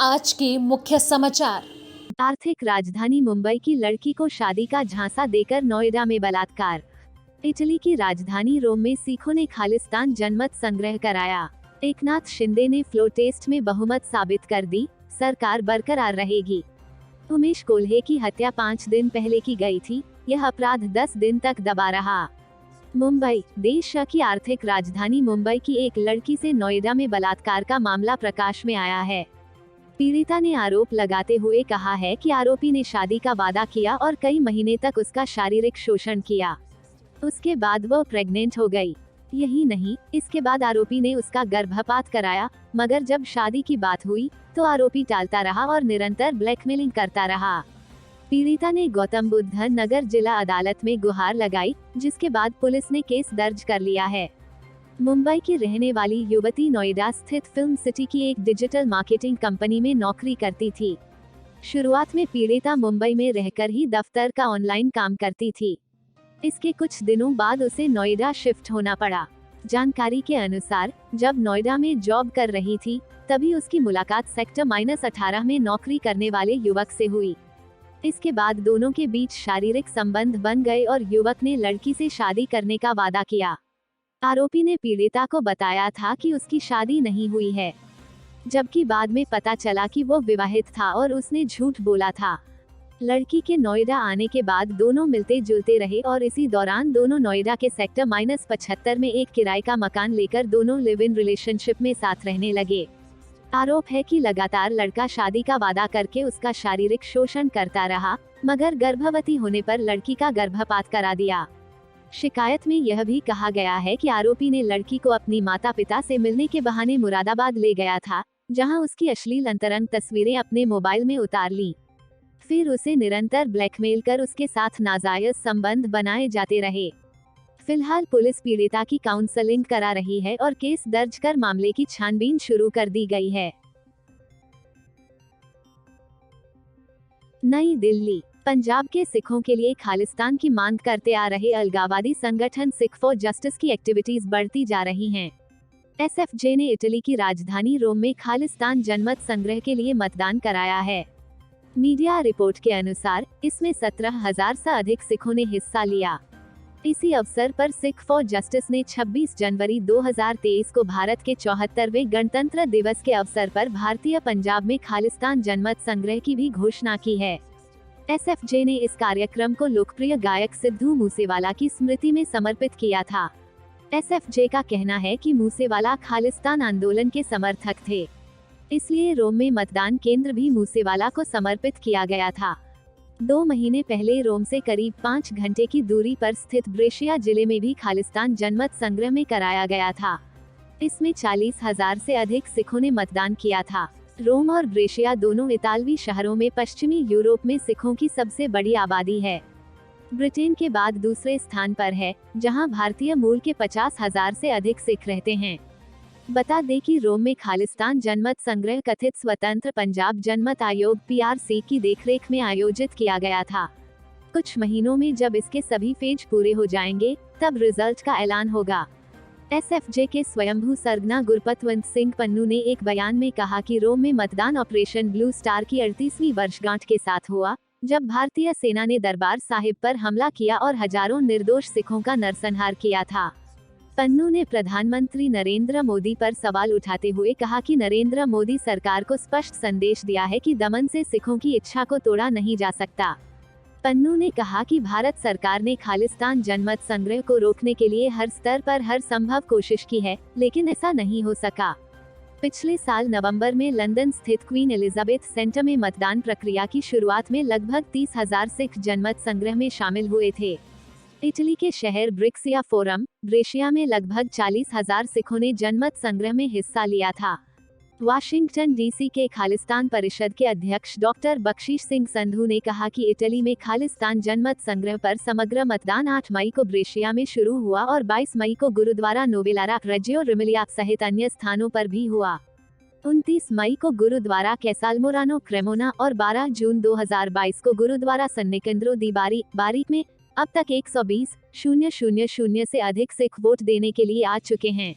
आज के मुख्य समाचार। आर्थिक राजधानी मुंबई की लड़की को शादी का झांसा देकर नोएडा में बलात्कार। इटली की राजधानी रोम में सिखों ने खालिस्तान जनमत संग्रह कराया। एकनाथ शिंदे ने फ्लो टेस्ट में बहुमत साबित कर दी, सरकार बरकरार रहेगी। उमेश कोल्हे की हत्या 5 दिन पहले की गई थी, यह अपराध 10 दिन तक दबा रहा। मुंबई, देश की आर्थिक राजधानी मुंबई की एक लड़की से नोएडा में बलात्कार का मामला प्रकाश में आया है। पीड़िता ने आरोप लगाते हुए कहा है कि आरोपी ने शादी का वादा किया और कई महीने तक उसका शारीरिक शोषण किया। उसके बाद वह प्रेग्नेंट हो गई। यही नहीं, इसके बाद आरोपी ने उसका गर्भपात कराया, मगर जब शादी की बात हुई तो आरोपी टालता रहा और निरंतर ब्लैकमेलिंग करता रहा। पीड़िता ने गौतम बुद्ध नगर जिला अदालत में गुहार लगाई, जिसके बाद पुलिस ने केस दर्ज कर लिया है। मुंबई की रहने वाली युवती नोएडा स्थित फिल्म सिटी की एक डिजिटल मार्केटिंग कंपनी में नौकरी करती थी। शुरुआत में पीड़िता मुंबई में रहकर ही दफ्तर का ऑनलाइन काम करती थी। इसके कुछ दिनों बाद उसे नोएडा शिफ्ट होना पड़ा। जानकारी के अनुसार, जब नोएडा में जॉब कर रही थी, तभी उसकी मुलाकात सेक्टर -18 में नौकरी करने वाले युवक से हुई। इसके बाद दोनों के बीच शारीरिक संबंध बन गए और युवक ने लड़की से शादी करने का वादा किया। आरोपी ने पीड़िता को बताया था कि उसकी शादी नहीं हुई है, जबकि बाद में पता चला कि वो विवाहित था और उसने झूठ बोला था। लड़की के नोएडा आने के बाद दोनों मिलते जुलते रहे और इसी दौरान दोनों नोएडा के सेक्टर -75 में एक किराए का मकान लेकर दोनों लिव इन रिलेशनशिप में साथ रहने लगे। आरोप है कि लगातार लड़का शादी का वादा करके उसका शारीरिक शोषण करता रहा, मगर गर्भवती होने पर लड़की का गर्भपात करा दिया। शिकायत में यह भी कहा गया है कि आरोपी ने लड़की को अपनी माता पिता से मिलने के बहाने मुरादाबाद ले गया था, जहां उसकी अश्लील अंतरंग तस्वीरें अपने मोबाइल में उतार ली। फिर उसे निरंतर ब्लैकमेल कर उसके साथ नाजायज संबंध बनाए जाते रहे। फिलहाल पुलिस पीड़िता की काउंसलिंग करा रही है और केस दर्ज कर मामले की छानबीन शुरू कर दी गई है। नई दिल्ली, पंजाब के सिखों के लिए खालिस्तान की मांग करते आ रहे अलगाववादी संगठन सिख फॉर जस्टिस की एक्टिविटीज बढ़ती जा रही हैं। एसएफजे ने इटली की राजधानी रोम में खालिस्तान जनमत संग्रह के लिए मतदान कराया है। मीडिया रिपोर्ट के अनुसार, इसमें 17,000 से अधिक सिखों ने हिस्सा लिया। इसी अवसर पर सिख फॉर जस्टिस ने 26 जनवरी 2023 को भारत के 74वें गणतंत्र दिवस के अवसर पर भारतीय पंजाब में खालिस्तान जनमत संग्रह की भी घोषणा की है। एसएफजे ने इस कार्यक्रम को लोकप्रिय गायक सिद्धू मूसेवाला की स्मृति में समर्पित किया था। एसएफजे का कहना है कि मूसेवाला खालिस्तान आंदोलन के समर्थक थे, इसलिए रोम में मतदान केंद्र भी मूसेवाला को समर्पित किया गया था। 2 महीने पहले रोम से करीब 5 घंटे की दूरी पर स्थित ब्रेशिया जिले में भी खालिस्तान जनमत संग्रह में कराया गया था। इसमें 40,000 से अधिक सिखों ने मतदान किया था। रोम और ब्रेशिया दोनों इतालवी शहरों में पश्चिमी यूरोप में सिखों की सबसे बड़ी आबादी है। ब्रिटेन के बाद दूसरे स्थान पर है, जहां भारतीय मूल के 50,000 से अधिक सिख रहते हैं। बता दें कि रोम में खालिस्तान जनमत संग्रह कथित स्वतंत्र पंजाब जनमत आयोग (PRC) की देखरेख में आयोजित किया गया था। कुछ महीनों में जब इसके सभी फेज पूरे हो जाएंगे, तब रिजल्ट का ऐलान होगा। एसएफजे के स्वयंभू सरगना गुरपतवंत सिंह पन्नू ने एक बयान में कहा कि रोम में मतदान ऑपरेशन ब्लू स्टार की 38वीं वर्षगांठ के साथ हुआ, जब भारतीय सेना ने दरबार साहिब पर हमला किया और हजारों निर्दोष सिखों का नरसंहार किया था। पन्नू ने प्रधानमंत्री नरेंद्र मोदी पर सवाल उठाते हुए कहा कि नरेंद्र मोदी सरकार को स्पष्ट संदेश दिया है कि दमन से सिखों की इच्छा को तोड़ा नहीं जा सकता। पन्नू ने कहा कि भारत सरकार ने खालिस्तान जनमत संग्रह को रोकने के लिए हर स्तर पर हर संभव कोशिश की है, लेकिन ऐसा नहीं हो सका। पिछले साल नवंबर में लंदन स्थित क्वीन एलिजाबेथ सेंटर में मतदान प्रक्रिया की शुरुआत में लगभग 30,000 सिख जनमत संग्रह में शामिल हुए थे। इटली के शहर ब्रिक्सिया फोरम, ब्रेशिया में लगभग 40,000 सिखों ने जनमत संग्रह में हिस्सा लिया था। वाशिंगटन डीसी के खालिस्तान परिषद के अध्यक्ष डॉक्टर बख्शीश सिंह संधू ने कहा कि इटली में खालिस्तान जनमत संग्रह पर समग्र मतदान 8 मई को ब्रेशिया में शुरू हुआ और 22 मई को गुरुद्वारा नोवेलारा रेजियो रिमिलिया सहित अन्य स्थानों पर भी हुआ। 29 मई को गुरुद्वारा कैसालमोरानो क्रेमोना और 12 जून 2022 को गुरुद्वारा सन्निकेंद्रो दी बारी में अब तक 120,000 से अधिक सिख वोट देने के लिए आ चुके हैं।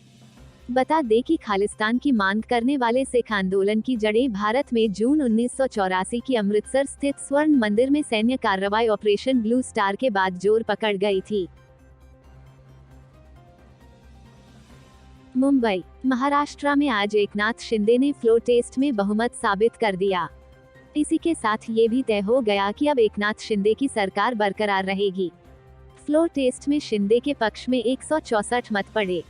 बता दें कि खालिस्तान की मांग करने वाले सिख आंदोलन की जड़ें भारत में जून 1984 की अमृतसर स्थित स्वर्ण मंदिर में सैन्य कार्रवाई ऑपरेशन ब्लू स्टार के बाद जोर पकड़ गई थी। मुंबई, महाराष्ट्र में आज एकनाथ शिंदे ने फ्लोर टेस्ट में बहुमत साबित कर दिया। इसी के साथ ये भी तय हो गया कि अब एकनाथ शिंदे की सरकार बरकरार रहेगी। फ्लोर टेस्ट में शिंदे के पक्ष में 164 मत पड़े।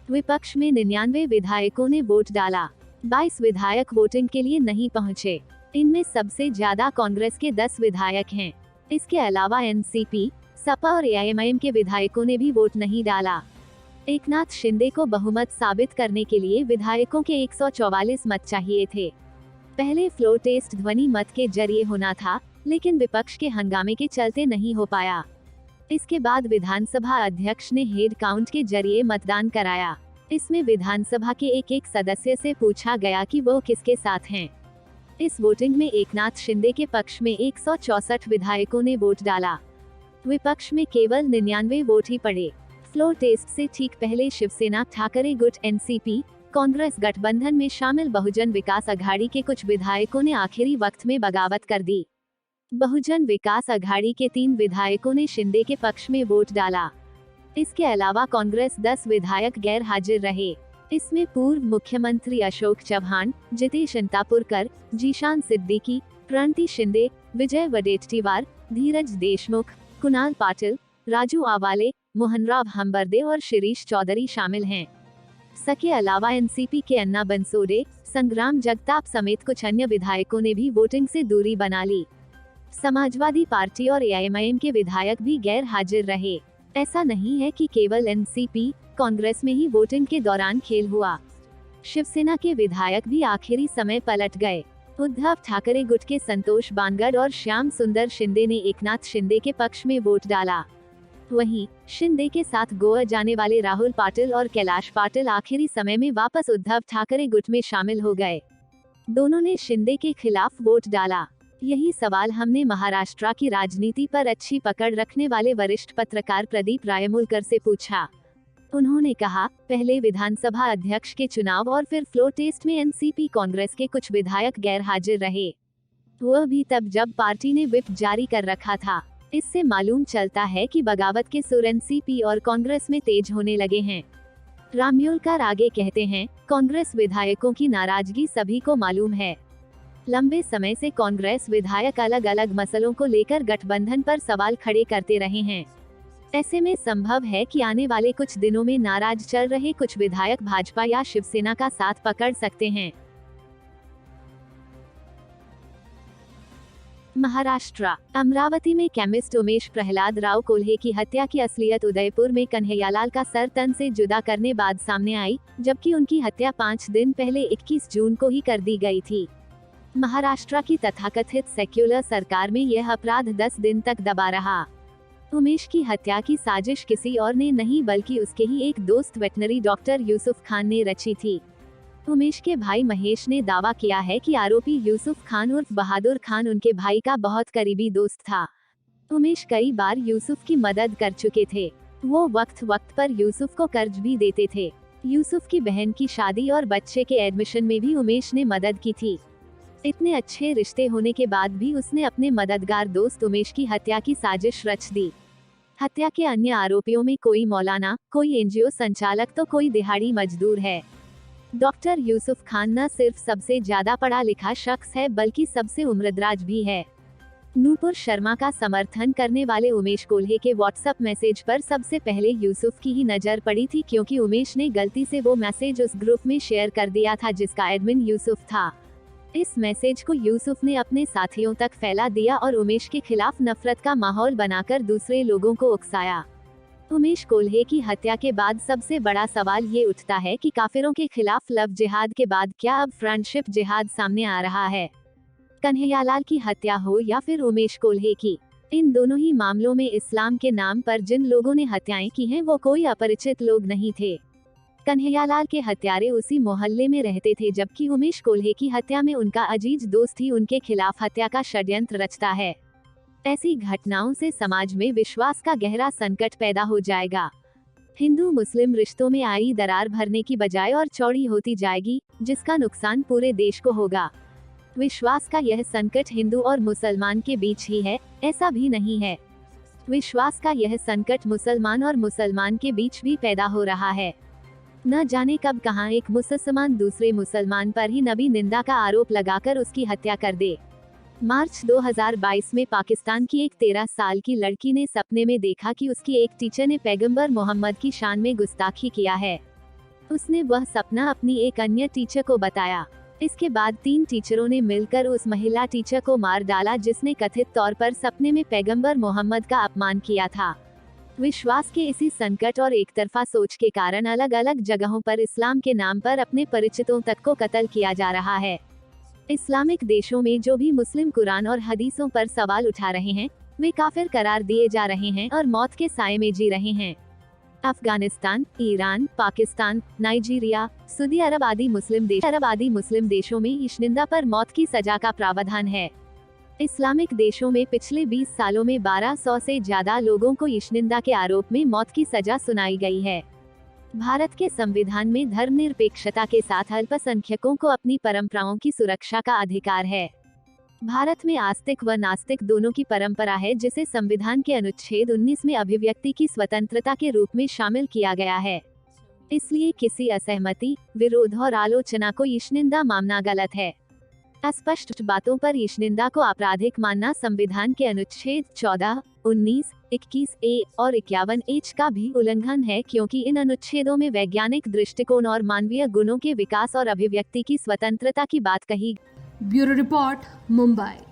विपक्ष में 99 विधायकों ने वोट डाला। 22 विधायक वोटिंग के लिए नहीं पहुंचे। इनमें सबसे ज्यादा कांग्रेस के 10 विधायक हैं। इसके अलावा एनसीपी, सपा और एआईएमआईएम के विधायकों ने भी वोट नहीं डाला। एकनाथ शिंदे को बहुमत साबित करने के लिए विधायकों के 144 मत चाहिए थे। पहले फ्लोर टेस्ट ध्वनि मत के जरिए होना था, लेकिन विपक्ष के हंगामे के चलते नहीं हो पाया। इसके बाद विधानसभा अध्यक्ष ने हेड काउंट के जरिए मतदान कराया। इसमें विधानसभा के एक सदस्य से पूछा गया कि वो किसके साथ हैं। इस वोटिंग में एकनाथ शिंदे के पक्ष में 164 विधायकों ने वोट डाला। विपक्ष में केवल 99 वोट ही पड़े। फ्लोर टेस्ट से ठीक पहले शिवसेना, ठाकरे गुट, एनसीपी, कांग्रेस गठबंधन में शामिल बहुजन विकास अघाड़ी के कुछ विधायकों ने आखिरी वक्त में बगावत कर दी। बहुजन विकास अघाड़ी के 3 विधायकों ने शिंदे के पक्ष में वोट डाला। इसके अलावा कांग्रेस 10 विधायक गैर हाजिर रहे। इसमें पूर्व मुख्यमंत्री अशोक चव्हाण, जितेश अंतापुरकर, जीशान सिद्दीकी, प्रणति शिंदे, विजय वडेट्टीवार, धीरज देशमुख, कुणाल पाटिल, राजू आवाले, मोहनराव हंबरदे और शिरीष चौधरी शामिल हैं। इसके अलावा एनसीपी के अन्ना बंसोडे, संग्राम जगताप समेत कुछ अन्य विधायकों ने भी वोटिंग से दूरी बना ली। समाजवादी पार्टी और एआईएमआईएम के विधायक भी गैर हाजिर रहे। ऐसा नहीं है कि केवल एनसीपी, कांग्रेस में ही वोटिंग के दौरान खेल हुआ। शिवसेना के विधायक भी आखिरी समय पलट गए। उद्धव ठाकरे गुट के संतोष बानगड़ और श्याम सुंदर शिंदे ने एकनाथ शिंदे के पक्ष में वोट डाला। वहीं शिंदे के साथ गोवा जाने वाले राहुल पाटिल और कैलाश पाटिल आखिरी समय में वापस उद्धव ठाकरे गुट में शामिल हो गए। दोनों ने शिंदे के खिलाफ वोट डाला। यही सवाल हमने महाराष्ट्र की राजनीति पर अच्छी पकड़ रखने वाले वरिष्ठ पत्रकार प्रदीप रायमुलकर से पूछा। उन्होंने कहा, पहले विधानसभा अध्यक्ष के चुनाव और फिर फ्लोर टेस्ट में एनसीपी, कांग्रेस के कुछ विधायक गैर हाजिर रहे। वह भी तब जब पार्टी ने व्हिप जारी कर रखा था। इससे मालूम चलता है कि बगावत के सुर एनसीपी और कांग्रेस में तेज होने लगे हैं। रामयोलकर आगे कहते हैं, कांग्रेस विधायकों की नाराजगी सभी को मालूम है। लंबे समय से कांग्रेस विधायक अलग अलग मसलों को लेकर गठबंधन पर सवाल खड़े करते रहे हैं। ऐसे में संभव है कि आने वाले कुछ दिनों में नाराज चल रहे कुछ विधायक भाजपा या शिवसेना का साथ पकड़ सकते हैं। महाराष्ट्र, अमरावती में केमिस्ट उमेश प्रहलाद राव कोल्हे की हत्या की असलियत उदयपुर में कन्हैयालाल का सर तन से जुदा करने बाद सामने आई, जबकि उनकी हत्या 5 दिन पहले 21 जून को ही कर दी गई थी। महाराष्ट्र की तथाकथित सेक्युलर सरकार में यह अपराध 10 दिन तक दबा रहा। उमेश की हत्या की साजिश किसी और ने नहीं बल्कि उसके ही एक दोस्त वेटनरी डॉक्टर यूसुफ खान ने रची थी। उमेश के भाई महेश ने दावा किया है कि आरोपी यूसुफ खान उर्फ बहादुर खान उनके भाई का बहुत करीबी दोस्त था। उमेश कई बार यूसुफ की मदद कर चुके थे। वो वक्त वक्त पर यूसुफ को कर्ज भी देते थे। यूसुफ की बहन की शादी और बच्चे के एडमिशन में भी उमेश ने मदद की थी। इतने अच्छे रिश्ते होने के बाद भी उसने अपने मददगार दोस्त उमेश की हत्या की साजिश रच दी। हत्या के अन्य आरोपियों में कोई मौलाना, कोई एनजीओ संचालक तो कोई दिहाड़ी मजदूर है। डॉक्टर यूसुफ खान न सिर्फ सबसे ज्यादा पढ़ा लिखा शख्स है बल्कि सबसे उम्रदराज भी है। नूपुर शर्मा का समर्थन करने वाले उमेश कोल्हे के व्हाट्सएप मैसेज पर सबसे पहले यूसुफ की ही नजर पड़ी थी, क्योंकि उमेश ने गलती से वो मैसेज उस ग्रुप में शेयर कर दिया था जिसका एडमिन यूसुफ था। इस मैसेज को यूसुफ ने अपने साथियों तक फैला दिया और उमेश के खिलाफ नफरत का माहौल बनाकर दूसरे लोगों को उकसाया। उमेश कोल्हे की हत्या के बाद सबसे बड़ा सवाल ये उठता है कि काफिरों के खिलाफ लव जिहाद के बाद क्या अब फ्रेंडशिप जिहाद सामने आ रहा है। कन्हैयालाल की हत्या हो या फिर उमेश कोल्हे की, इन दोनों ही मामलों में इस्लाम के नाम पर जिन लोगों ने हत्याएं की हैं वो कोई अपरिचित लोग नहीं थे। कन्हैयालाल के हत्यारे उसी मोहल्ले में रहते थे, जबकि उमेश कोल्हे की हत्या में उनका अजीज दोस्त ही उनके खिलाफ हत्या का षड्यंत्र रचता है। ऐसी घटनाओं से समाज में विश्वास का गहरा संकट पैदा हो जाएगा। हिंदू मुस्लिम रिश्तों में आई दरार भरने की बजाय और चौड़ी होती जाएगी, जिसका नुकसान पूरे देश को होगा। विश्वास का यह संकट हिंदू और मुसलमान के बीच ही है, ऐसा भी नहीं है। विश्वास का यह संकट मुसलमान और मुसलमान के बीच भी पैदा हो रहा है। न जाने कब कहां एक मुसलमान दूसरे मुसलमान पर ही नबी निंदा का आरोप लगाकर उसकी हत्या कर दे। मार्च 2022 में पाकिस्तान की एक 13 साल की लड़की ने सपने में देखा कि उसकी एक टीचर ने पैगंबर मोहम्मद की शान में गुस्ताखी किया है। उसने वह सपना अपनी एक अन्य टीचर को बताया। इसके बाद 3 टीचरों ने मिलकर उस महिला टीचर को मार डाला जिसने कथित तौर पर सपने में पैगंबर मोहम्मद का अपमान किया था। विश्वास के इसी संकट और एकतरफा सोच के कारण अलग अलग जगहों पर इस्लाम के नाम पर अपने परिचितों तक को कत्ल किया जा रहा है। इस्लामिक देशों में जो भी मुस्लिम कुरान और हदीसों पर सवाल उठा रहे हैं, वे काफिर करार दिए जा रहे हैं और मौत के साए में जी रहे हैं। Afghanistan, Iran, Pakistan, Nigeria, Saudi Arab आदि मुस्लिम देशों में इश्निंदा पर मौत की सजा का प्रावधान है। इस्लामिक देशों में पिछले 20 सालों में 1200 से ज्यादा लोगों को इश्निंदा के आरोप में मौत की सजा सुनाई गई है। भारत के संविधान में धर्मनिरपेक्षता के साथ अल्पसंख्यकों को अपनी परंपराओं की सुरक्षा का अधिकार है। भारत में आस्तिक व नास्तिक दोनों की परंपरा है, जिसे संविधान के अनुच्छेद 19 में अभिव्यक्ति की स्वतंत्रता के रूप में शामिल किया गया है। इसलिए किसी असहमति, विरोध और आलोचना को इश्निंदा मानना गलत है। अस्पष्ट बातों पर इश्निंदा को आपराधिक मानना संविधान के अनुच्छेद 14, 19, 21 ए और 51 एच का भी उल्लंघन है, क्योंकि इन अनुच्छेदों में वैज्ञानिक दृष्टिकोण और मानवीय गुणों के विकास और अभिव्यक्ति की स्वतंत्रता की बात कही। Bureau report, Mumbai.